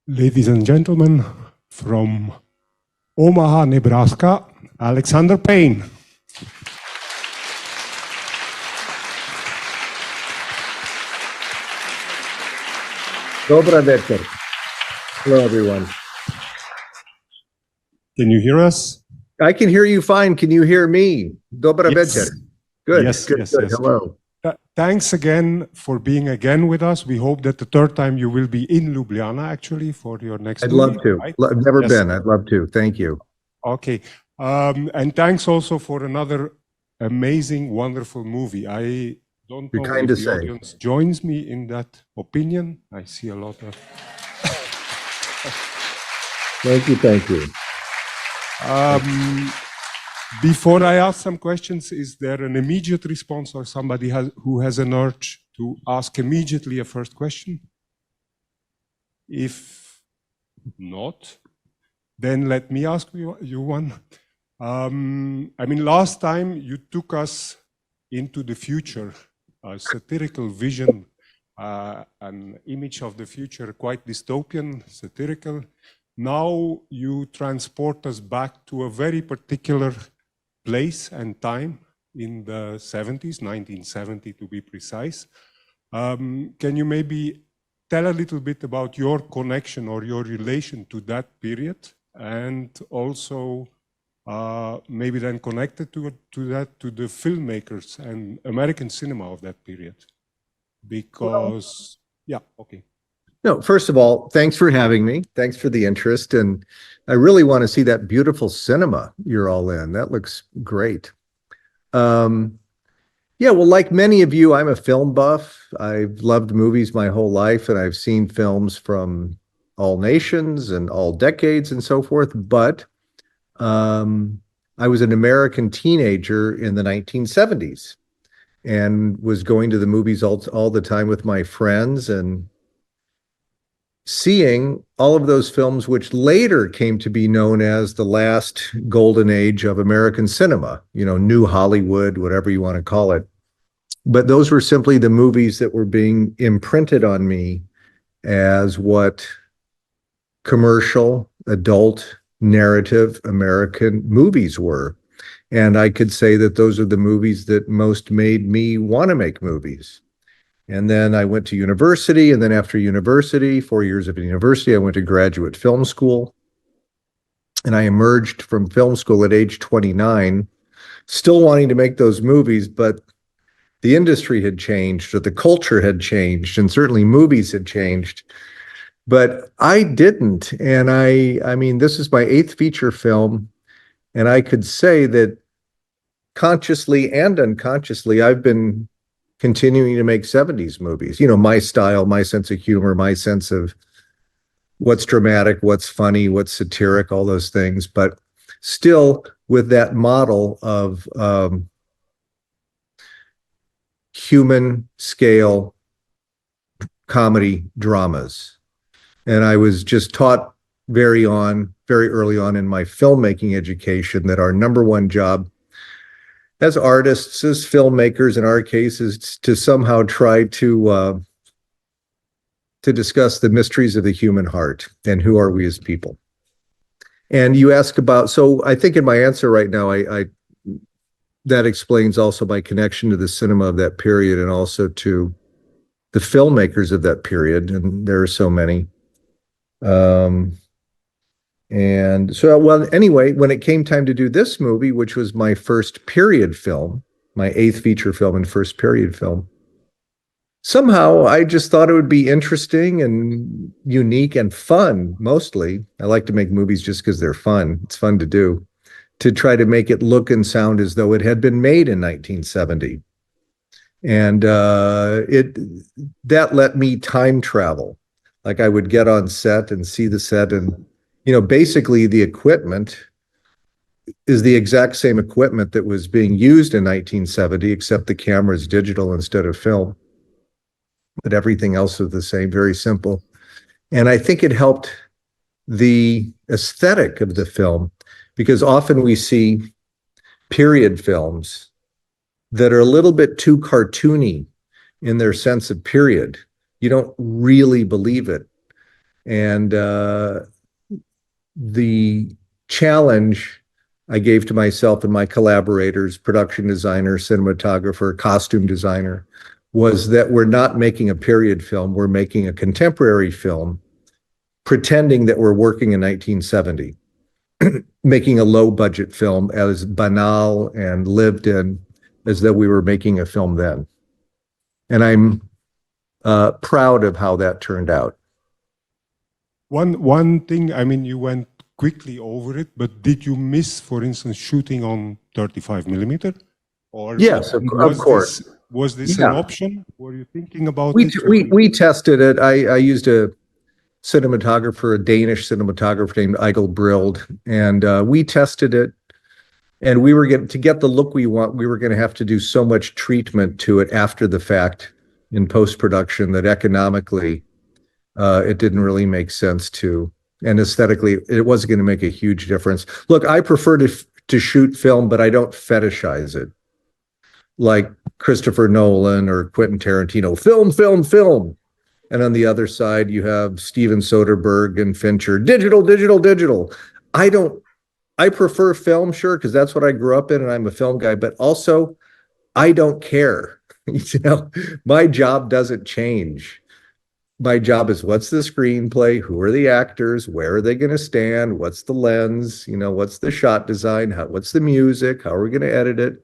Ladies and gentlemen, from Omaha, Nebraska, Alexander Payne. Dobra večer. Hello, everyone. Can you hear us? I can hear you fine. Can you hear me? Dobra večer. Good. Yes, good, yes, good. yes. Hello. Thanks again for being again with us. We hope that the third time you will be in Ljubljana, actually, for your next I'd movie, love to. right? I've never Yes. been. I'd love to. Thank you. Okay. And thanks also for another amazing, wonderful movie. I don't You're know kind if to the say. audience joins me in that opinion. I see a lot of... Thank you. Thank you. Before I ask some questions, is there an immediate response or somebody who has an urge to ask immediately a first question? If not, then let me ask you one. I mean, last time you took us into the future, a satirical vision, an image of the future, quite dystopian, satirical. Now you transport us back to a very particular place and time in the 70s, 1970 to be precise. Can you maybe tell a little bit about your connection or your relation to that period, and also maybe then connected to the filmmakers and American cinema of that period? Because, yeah, okay. No, first of all, thanks for having me. Thanks for the interest. And I really want to see that beautiful cinema you're all in. That looks great. Yeah, well, like many of you, I'm a film buff. I've loved movies my whole life, and I've seen films from all nations and all decades and so forth. But I was an American teenager in the 1970s and was going to the movies all the time with my friends and seeing all of those films, which later came to be known as the last golden age of American cinema, you know, New Hollywood, whatever you want to call it. But those were simply the movies that were being imprinted on me as what commercial, adult, narrative American movies were. And I could say that those are the movies that most made me want to make movies. And then I went to university, and then after university, 4 years of university, I went to graduate film school. And I emerged from film school at age 29, still wanting to make those movies, but the industry had changed, or the culture had changed, and certainly movies had changed. But I didn't. And I mean, this is my 8th feature film, and I could say that consciously and unconsciously, I've been continuing to make 70s movies, you know, my style, my sense of humor, my sense of what's dramatic, what's funny, what's satiric, all those things, but still with that model of human scale comedy dramas. And I was just taught very early on in my filmmaking education that our number one job as artists, as filmmakers, in our case, is to somehow try to discuss the mysteries of the human heart and who are we as people. And you ask about, so I think in my answer right now, I that explains also my connection to the cinema of that period and also to the filmmakers of that period, and there are so many. And so, well, anyway, when it came time to do this movie, which was my first period film, my 8th feature film and first period film, somehow I just thought it would be interesting and unique and fun, mostly. I like to make movies just because they're fun. It's fun to do, to try to make it look and sound as though it had been made in 1970. And that let me time travel. Like I would get on set and see the set, and you know, basically the equipment is the exact same equipment that was being used in 1970, except the camera is digital instead of film. But everything else is the same, very simple. And I think it helped the aesthetic of the film, because often we see period films that are a little bit too cartoony in their sense of period. You don't really believe it. And the challenge I gave to myself and my collaborators, production designer, cinematographer, costume designer, was that we're not making a period film, we're making a contemporary film, pretending that we're working in 1970, making a low-budget film as banal and lived in as though we were making a film then. And I'm proud of how that turned out. One thing, I mean, you went quickly over it, but did you miss, for instance, shooting on 35 millimeter? Or yes, of course. Was this an option? Were you thinking about it? We tested it. I used a cinematographer, a Danish cinematographer named Egil Brild, and we tested it. And we were to get the look we want, we were going to have to do so much treatment to it after the fact in post-production that economically it didn't really make sense to. And aesthetically, it wasn't going to make a huge difference. Look, I prefer to shoot film, but I don't fetishize it. Like Christopher Nolan or Quentin Tarantino, film, film, film. And on the other side, you have Steven Soderbergh and Fincher, digital, digital, digital. I prefer film, sure, because that's what I grew up in and I'm a film guy, but also I don't care. You know, my job doesn't change. My job is what's the screenplay, who are the actors, where are they going to stand, what's the lens, you know, what's the shot design, what's the music, how are we going to edit it?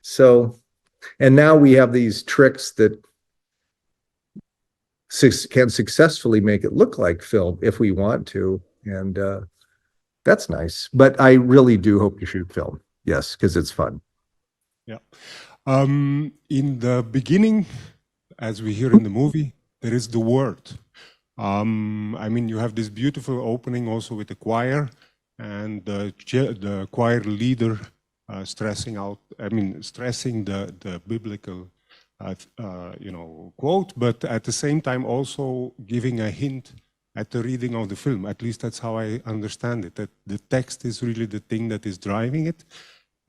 So, and now we have these tricks that can successfully make it look like film if we want to, and that's nice. But I really do hope to shoot film, yes, because it's fun. Yeah. In the beginning, as we hear in the movie, there is the word. I mean, you have this beautiful opening also with the choir, and the choir leader stressing the biblical quote, but at the same time also giving a hint at the reading of the film. At least that's how I understand it, that the text is really the thing that is driving it.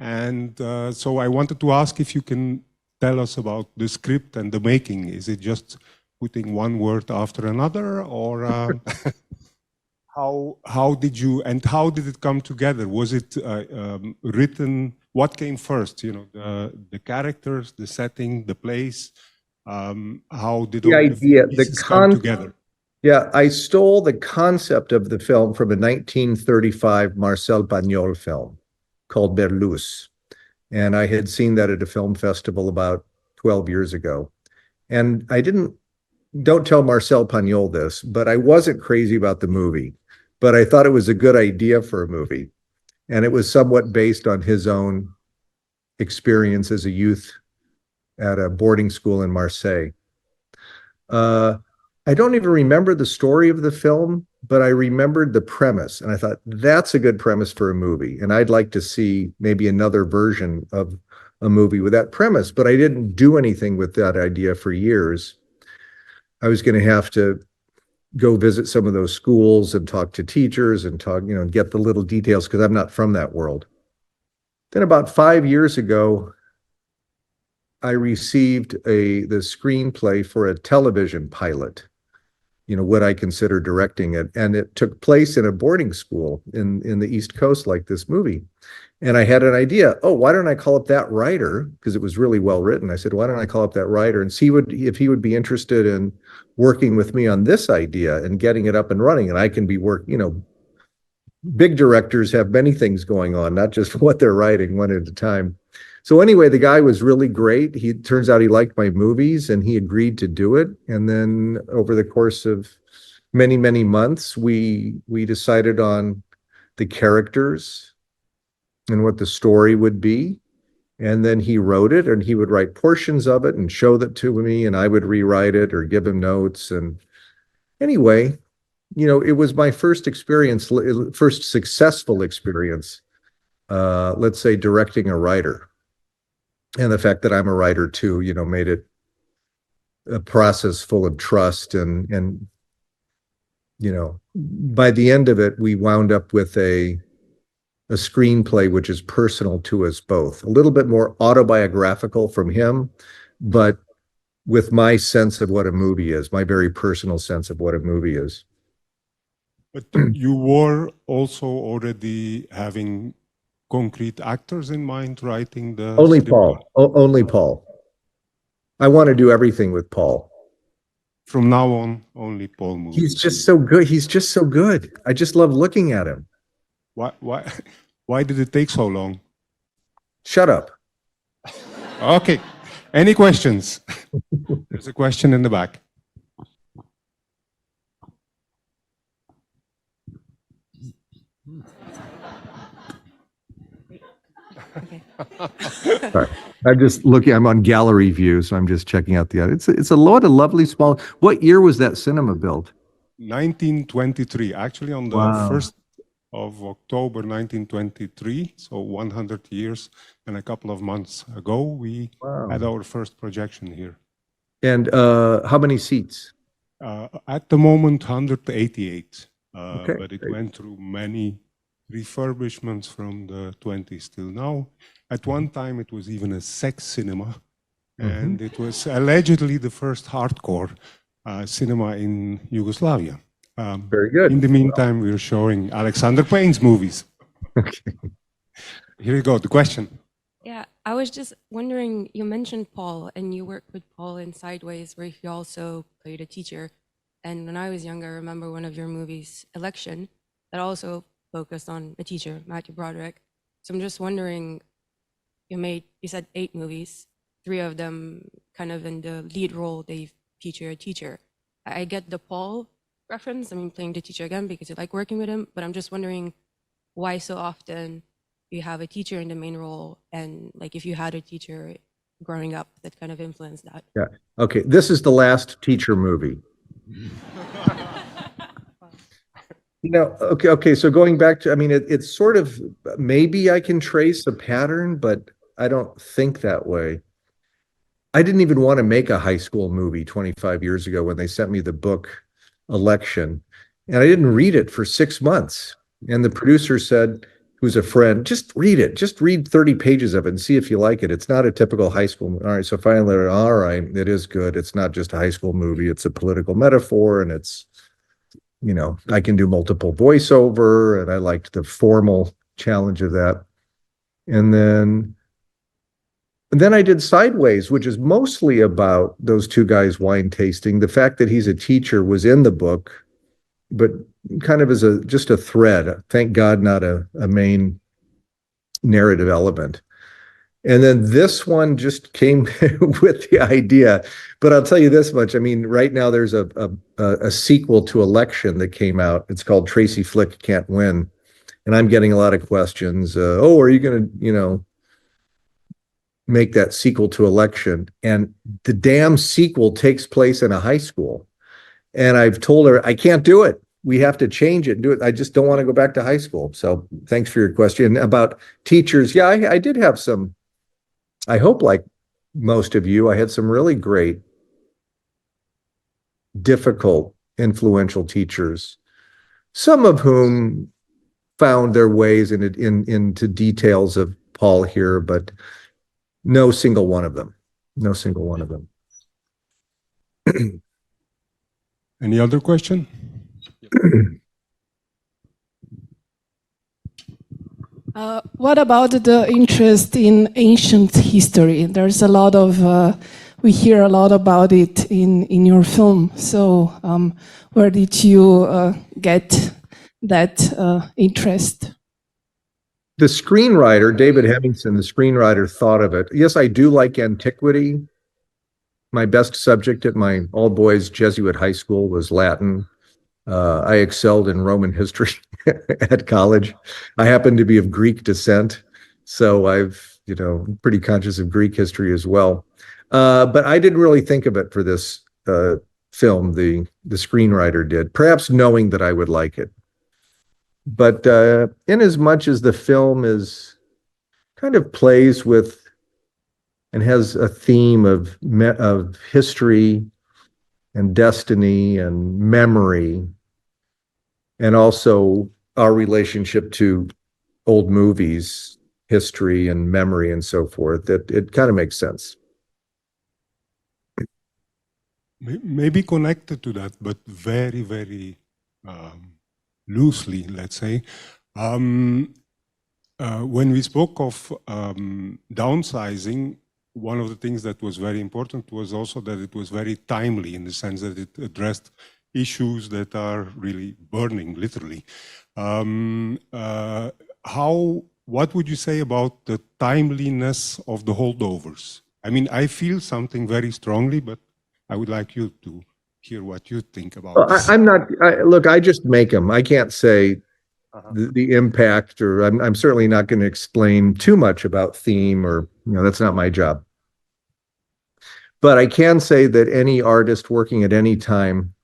And so I wanted to ask if you can tell us about the script and the making. Is it just putting one word after another, or how did it come together? Was it written? What came first? You know, the characters, the setting, the place. How did all the pieces come together? Yeah, I stole the concept of the film from a 1935 Marcel Pagnol film called Berlus. And I had seen that at a film festival about 12 years ago. And don't tell Marcel Pagnol this, but I wasn't crazy about the movie, but I thought it was a good idea for a movie. And it was somewhat based on his own experience as a youth at a boarding school in Marseille. I don't even remember the story of the film, but I remembered the premise. And I thought, that's a good premise for a movie. And I'd like to see maybe another version of a movie with that premise. But I didn't do anything with that idea for years. I was going to have to go visit some of those schools and talk to teachers and get the little details because I'm not from that world. Then about 5 years ago, I received the screenplay for a television pilot. Would I consider directing it? And it took place in a boarding school in the East Coast, like this movie. And I had an idea. Oh, why don't I call up that writer? Because it was really well written. I said, why don't I call up that writer and see if he would be interested in working with me on this idea and getting it up and running. And I can be big directors have many things going on, not just what they're writing one at a time. So anyway, the guy was really great. Turns out he liked my movies and he agreed to do it. And then over the course of many, many months, we decided on the characters and what the story would be. And then he wrote it, and he would write portions of it and show that to me, and I would rewrite it or give him notes. And anyway, it was my first successful experience, let's say, directing a writer. And the fact that I'm a writer too, made it a process full of trust. And by the end of it, we wound up with a screenplay which is personal to us both. A little bit more autobiographical from him, but with my sense of what a movie is, my very personal sense of what a movie is. But you were also already having concrete actors in mind writing the Only script? Paul. Only Paul. I want to do everything with Paul. From now on, only Paul movies. He's just so good. He's just so good. I just love looking at him. Why did it take so long? Shut up. Okay. Any questions? There's a question in the back. Okay. Sorry. I'm just looking, I'm on gallery view, so I'm just checking out the other. It's a lot of lovely small. What year was that cinema built? 1923, actually on the Wow. 1st of October 1923, so 100 years and a couple of months ago, we had our first projection here. And how many seats? At the moment, 188, Okay, but it great. went through many refurbishments from the 20s till now. At one time, it was even a sex cinema, and it was allegedly the first hardcore cinema in Yugoslavia. Very good. In the meantime, we're showing Alexander Payne's movies. Okay. Here you go, the question. Yeah, I was just wondering, you mentioned Paul, and you worked with Paul in Sideways, where he also played a teacher. And when I was younger, I remember one of your movies, Election, that also focused on a teacher, Matthew Broderick. So I'm just wondering, you said 8 movies, 3 of them kind of in the lead role, they feature a teacher. I get the Paul reference, I mean, playing the teacher again because you like working with him, but I'm just wondering why so often you have a teacher in the main role, and like if you had a teacher growing up that kind of influenced that. Yeah. Okay. This is the last teacher movie. Okay. So going back to, I mean, it's sort of, maybe I can trace a pattern, but I don't think that way. I didn't even want to make a high school movie 25 years ago when they sent me the book Election, and I didn't read it for 6 months. And the producer said, who's a friend, just read it. Just read 30 pages of it and see if you like it. It's not a typical high school movie. All right. So finally, all right, it is good. It's not just a high school movie. It's a political metaphor, and it's, you know, I can do multiple voiceover, and I liked the formal challenge of that. And then I did Sideways, which is mostly about those 2 guys wine tasting. The fact that he's a teacher was in the book, but kind of as just a thread. Thank God, not a main narrative element. And then this one just came with the idea. But I'll tell you this much. I mean, right now there's a sequel to Election that came out. It's called Tracy Flick Can't Win. And I'm getting a lot of questions. Are you going to, make that sequel to Election? And the damn sequel takes place in a high school. And I've told her, I can't do it. We have to change it and do it. I just don't want to go back to high school. So thanks for your question about teachers. Yeah, I did have some, I hope like most of you, I had some really great, difficult, influential teachers, some of whom found their ways into details of Paul here, but no single one of them. No single one of them. Any other question? What about the interest in ancient history? There's a lot of, we hear a lot about it in your film. So where did you get that interest? The screenwriter, David Hemmingson, the screenwriter, thought of it. Yes, I do like antiquity. My best subject at my all-boys Jesuit high school was Latin. I excelled in Roman history at college. I happen to be of Greek descent, so I've, pretty conscious of Greek history as well. But I didn't really think of it for this film. The screenwriter did, perhaps knowing that I would like it. But in as much as the film is kind of plays with and has a theme of history and destiny and memory, and also our relationship to old movies, history and memory and so forth, that it kind of makes sense. Maybe connected to that, but very, very loosely, let's say. When we spoke of downsizing, one of the things that was very important was also that it was very timely, in the sense that it addressed issues that are really burning, literally. What would you say about the timeliness of the holdovers? I mean, I feel something very strongly, but I would like you to hear what you think about this. Look, I just make them. I can't say the impact, or I'm certainly not going to explain too much about theme, or, that's not my job. But I can say that any artist working at any time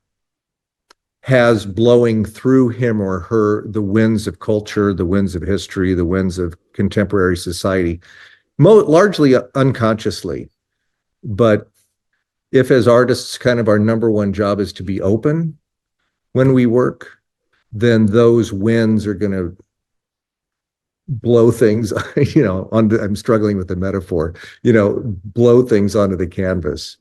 has blowing through him or her the winds of culture, the winds of history, the winds of contemporary society, largely unconsciously. But if, as artists, kind of our number one job is to be open when we work, then those winds are going to blow things, I'm struggling with the metaphor, blow things onto the canvas.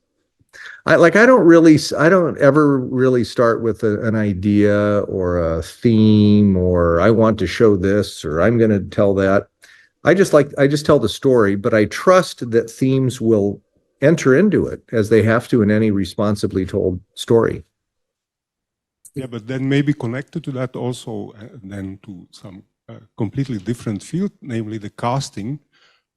I don't ever really start with an idea or a theme, or I want to show this, or I'm going to tell that. I just tell the story, but I trust that themes will enter into it, as they have to in any responsibly told story. Yeah, but then maybe connected to that also, then to some completely different field, namely the casting.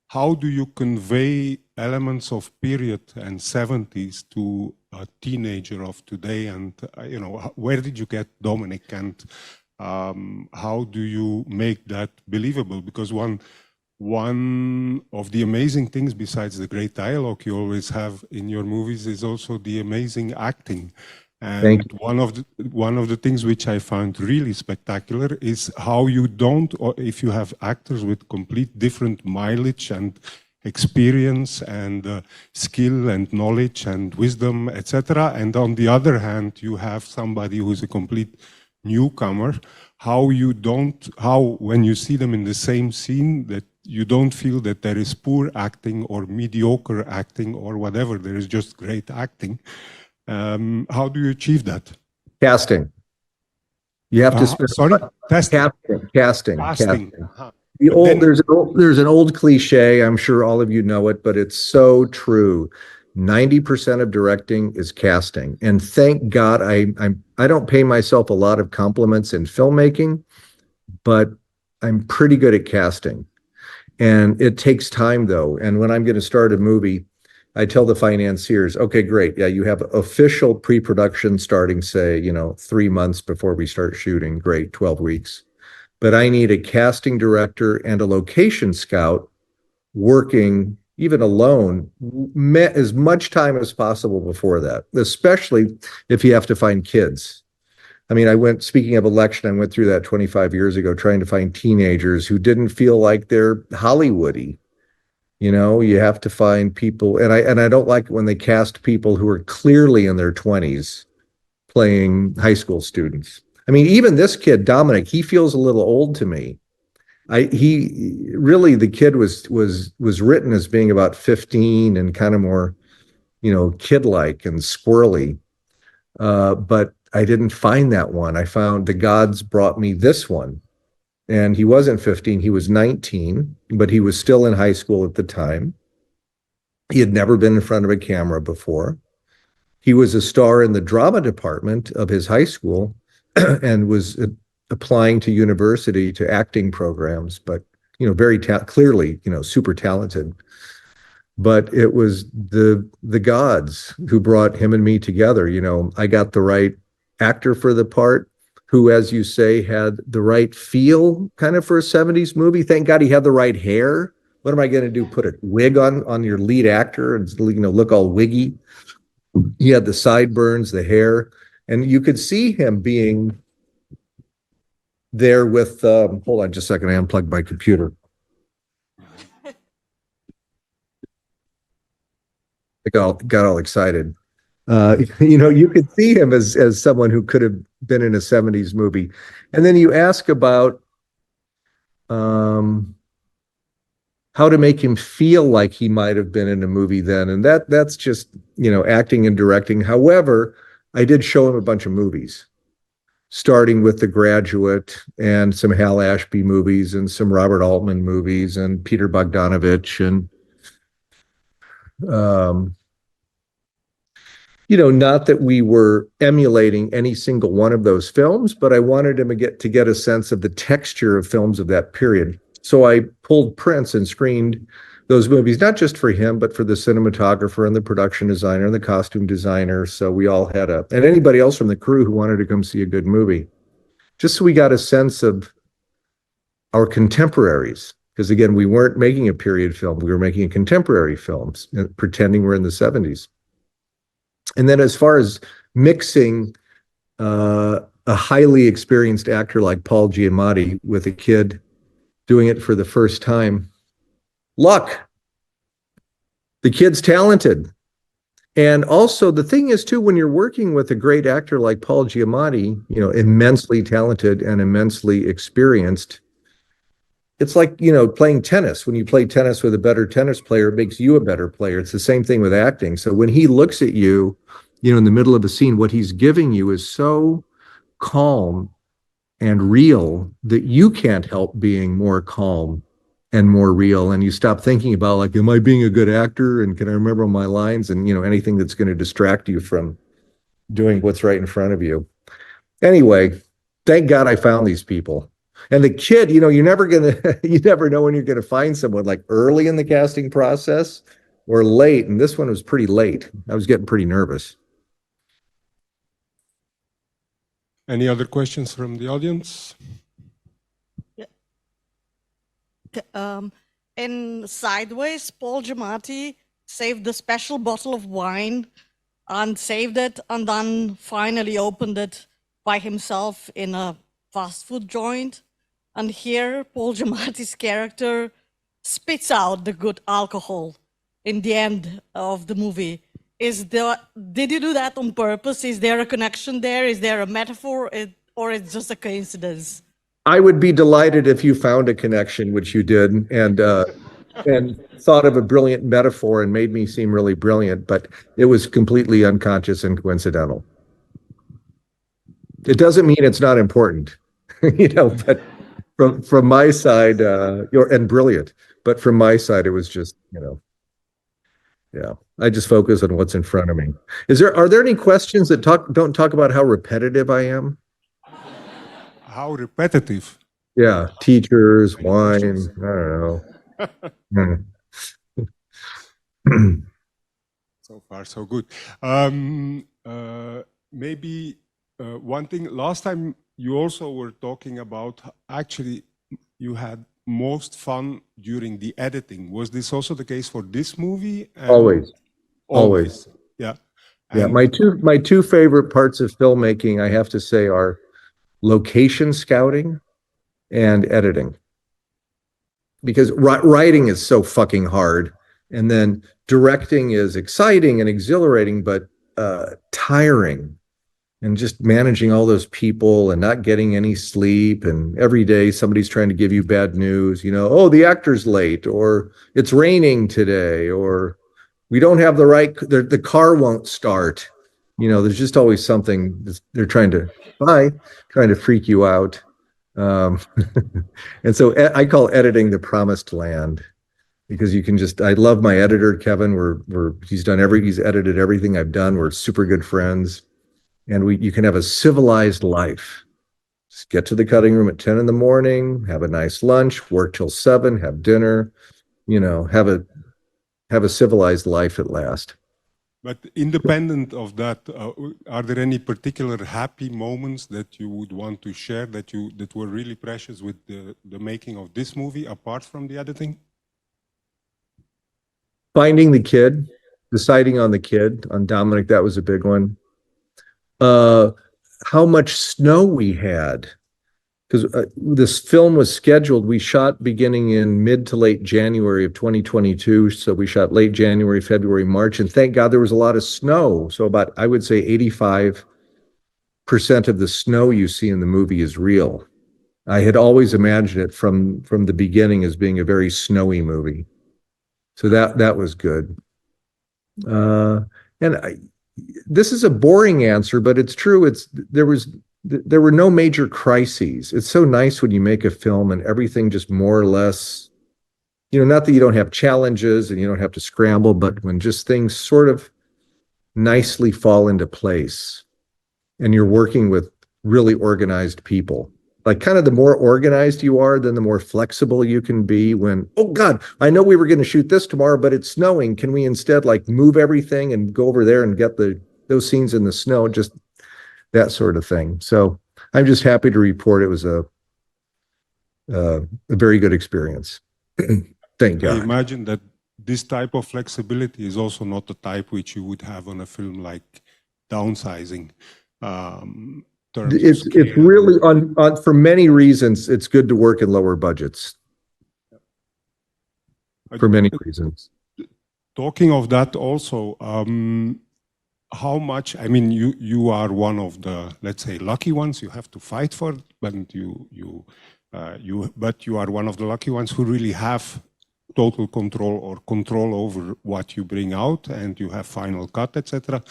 How do you convey elements of period and 70s to a teenager of today? And, where did you get Dominic? And how do you make that believable? Because one of the amazing things, besides the great dialogue you always have in your movies, is also the amazing acting. And one of the things which I found really spectacular is how you don't, or if you have actors with complete different mileage and experience and skill and knowledge and wisdom, etc. And on the other hand, you have somebody who's a complete newcomer, how when you see them in the same scene, that you don't feel that there is poor acting or mediocre acting or whatever, there is just great acting. How do you achieve that? Casting. You have to spend. Sorry, testing. Casting. Uh-huh. There's an old cliche. I'm sure all of you know it, but it's so true. 90% of directing is casting, and thank God I don't pay myself a lot of compliments in filmmaking, but I'm pretty good at casting, and it takes time though. And when I'm going to start a movie, I tell the financiers, okay, great. Yeah, you have official pre-production starting, say, 3 months before we start shooting. Great, 12 weeks. But I need a casting director and a location scout working, even alone, as much time as possible before that, especially if you have to find kids. I mean, speaking of election, I went through that 25 years ago, trying to find teenagers who didn't feel like they're Hollywoody. You have to find people, and I don't like it when they cast people who are clearly in their 20s playing high school students. I mean, even this kid, Dominic, he feels a little old to me. The kid was written as being about 15 and kind of more, kid-like and squirrely. But I didn't find that one. I found the gods brought me this one. And he wasn't 15, he was 19, but he was still in high school at the time. He had never been in front of a camera before. He was a star in the drama department of his high school and was applying to university to acting programs, but, very clearly, super talented. But it was the gods who brought him and me together. I got the right actor for the part, who, as you say, had the right feel kind of for a 70s movie. Thank God he had the right hair. What am I going to do? Put a wig on your lead actor and, look all wiggy? He had the sideburns, the hair, and you could see him being there with, hold on just a second, I unplugged my computer. I got all excited. You could see him as someone who could have been in a 70s movie. And then you ask about how to make him feel like he might have been in a movie then. And that's just, acting and directing. However, I did show him a bunch of movies. starting with The Graduate and some Hal Ashby movies and some Robert Altman movies and Peter Bogdanovich and not that we were emulating any single one of those films, but I wanted him to get a sense of the texture of films of that period. So I pulled prints and screened those movies, not just for him, but for the cinematographer and the production designer and the costume designer. So we all had and anybody else from the crew who wanted to come see a good movie, just so we got a sense of our contemporaries. Because again, we weren't making a period film. We were making contemporary films, pretending we're in the 70s. And then as far as mixing a highly experienced actor like Paul Giamatti with a kid doing it for the first time, luck. The kid's talented. And also the thing is too, when you're working with a great actor like Paul Giamatti, immensely talented and immensely experienced, it's like, playing tennis. When you play tennis with a better tennis player, it makes you a better player. It's the same thing with acting. So when he looks at you, in the middle of a scene, what he's giving you is so calm and real that you can't help being more calm and more real. And you stop thinking about like, am I being a good actor? And can I remember my lines? And, anything that's going to distract you from doing what's right in front of you. Anyway, thank God I found these people. And the kid, you never know when you're going to find someone like early in the casting process or late. And this one was pretty late. I was getting pretty nervous. Any other questions from the audience? In Sideways, Paul Giamatti saved the special bottle of wine and saved it and then finally opened it by himself in a fast food joint. And here, Paul Giamatti's character spits out the good alcohol in the end of the movie. Did you do that on purpose? Is there a connection there? Is there a metaphor, or it's just a coincidence? I would be delighted if you found a connection, which you did, and thought of a brilliant metaphor and made me seem really brilliant, but it was completely unconscious and coincidental. It doesn't mean it's not important, but from my side, and brilliant, but from my side, it was just, yeah, I just focus on what's in front of me. Are there any questions that don't talk about how repetitive I am? How repetitive? Yeah, teachers, wine, I don't know. So far, so good. Maybe one thing, last time you also were talking about, actually, you had most fun during the editing. Was this also the case for this movie? Always. Yeah. Yeah, my two favorite parts of filmmaking, I have to say, are location scouting and editing. Because writing is so fucking hard, and then directing is exciting and exhilarating, but tiring. And just managing all those people and not getting any sleep, and every day somebody's trying to give you bad news, oh, the actor's late, or it's raining today, or we don't have the car won't start. There's just always something they're trying to freak you out. And so I call editing the promised land, because I love my editor, Kevin. He's edited everything I've done. We're super good friends. And you can have a civilized life. Just get to the cutting room at 10 in the morning, have a nice lunch, work till 7, have dinner, have a civilized life at last. But independent of that, are there any particular happy moments that you would want to share that were really precious with the making of this movie, apart from the editing? Finding the kid, deciding on the kid, on Dominic, that was a big one. How much snow we had, because this film was scheduled. We shot beginning in mid to late January of 2022. So we shot late January, February, March, and thank God there was a lot of snow. So about, I would say 85% of the snow you see in the movie is real. I had always imagined it from the beginning as being a very snowy movie. So that was good. This is a boring answer, but it's true. There was there were no major crises. It's so nice when you make a film and everything just more or less, not that you don't have challenges and you don't have to scramble, but when just things sort of nicely fall into place and you're working with really organized people. Like kind of the more organized you are, then the more flexible you can be when, oh God, I know we were going to shoot this tomorrow, but it's snowing. Can we instead like move everything and go over there and get those scenes in the snow? Just that sort of thing. So I'm just happy to report it was a very good experience. Thank you. I imagine that this type of flexibility is also not the type which you would have on a film like Downsizing. It's really on for many reasons, it's good to work in lower budgets. For many reasons. Talking of that also, how much, I mean, you are one of the, let's say, lucky ones. You have to fight for it, but but you are one of the lucky ones who really have total control or control over what you bring out, and you have final cut, etc.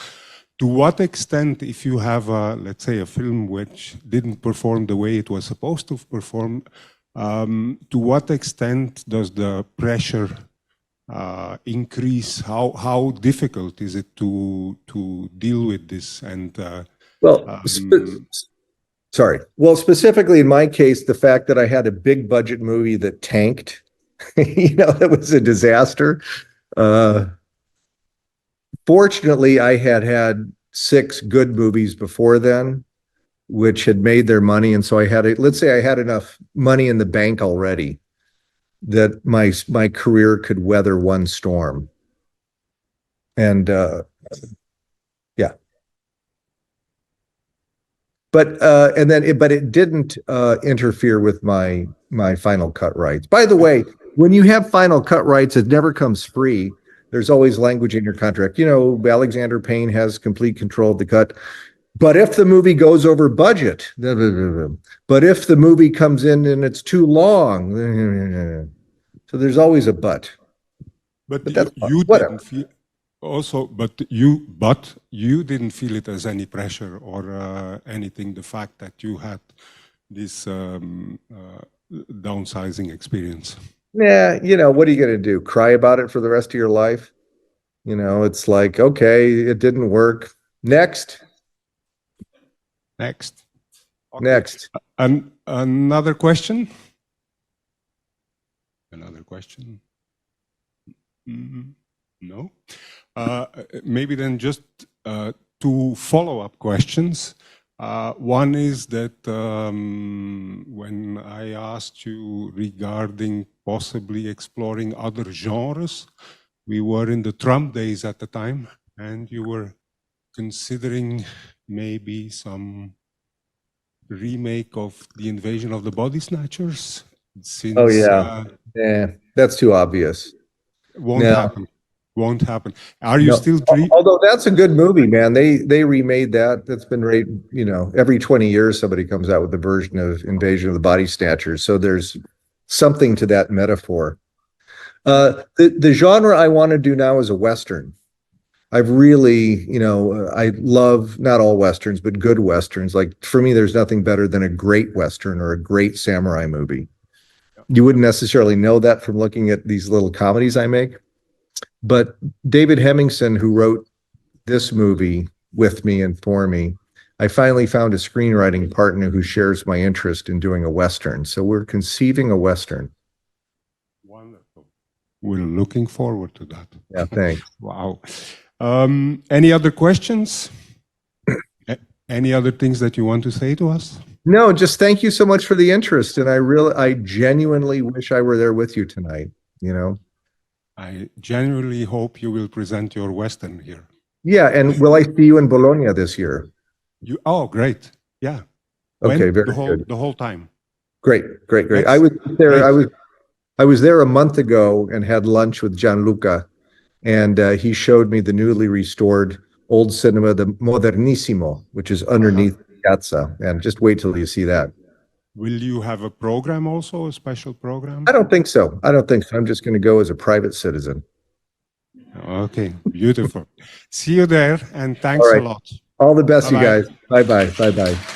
To what extent, if you have, let's say, a film which didn't perform the way it was supposed to perform, to what extent does the pressure increase? How difficult is it to deal with this? And sorry. Well, specifically in my case, the fact that I had a big budget movie that tanked, that was a disaster. Fortunately, I had 6 good movies before then, which had made their money. And so let's say I had enough money in the bank already that my career could weather one storm. And yeah. But it didn't interfere with my final cut rights. By the way, when you have final cut rights, it never comes free. There's always language in your contract. Alexander Payne has complete control of the cut. But if the movie goes over budget, but if the movie comes in and it's too long, so there's always a but. But you didn't feel also, but you didn't feel it as any pressure or anything. The fact that you had this downsizing experience. Yeah, what are you going to do? Cry about it for the rest of your life? It's like, okay, it didn't work. Next. Okay. Next. Another question? Another question? No? Maybe then just 2 follow-up questions. One is that when I asked you regarding possibly exploring other genres, we were in the Trump days at the time, and you were considering maybe some remake of The Invasion of the Body Snatchers. Since, oh yeah, that's too obvious. Won't happen. Won't happen. Are you still? Although that's a good movie, man. They remade that. That's been every 20 years somebody comes out with a version of Invasion of the Body Snatchers. So there's something to that metaphor. The genre I want to do now is a Western. I've really, I love not all Westerns, but good Westerns. Like for me, there's nothing better than a great Western or a great samurai movie. You wouldn't necessarily know that from looking at these little comedies I make. But David Hemmingson, who wrote this movie with me and for me, I finally found a screenwriting partner who shares my interest in doing a Western. So we're conceiving a Western. Wonderful. We're looking forward to that. Yeah, thanks. Wow. Any other questions? Any other things that you want to say to us? No, just thank you so much for the interest. And I genuinely wish I were there with you tonight, I genuinely hope you will present your Western here. Yeah, and will I see you in Bologna this year? Oh, great. Yeah. Okay, very good. The whole time. Great. I was there. I was there a month ago and had lunch with Gianluca, and he showed me the newly restored old cinema, the Modernissimo, which is underneath the Piazza. And just wait till you see that. Will you have a program also, a special program? I don't think so. I'm just going to go as a private citizen. Okay, beautiful. See you there, and thanks a lot. All the best, Bye-bye. you guys. Bye-bye. Bye-bye.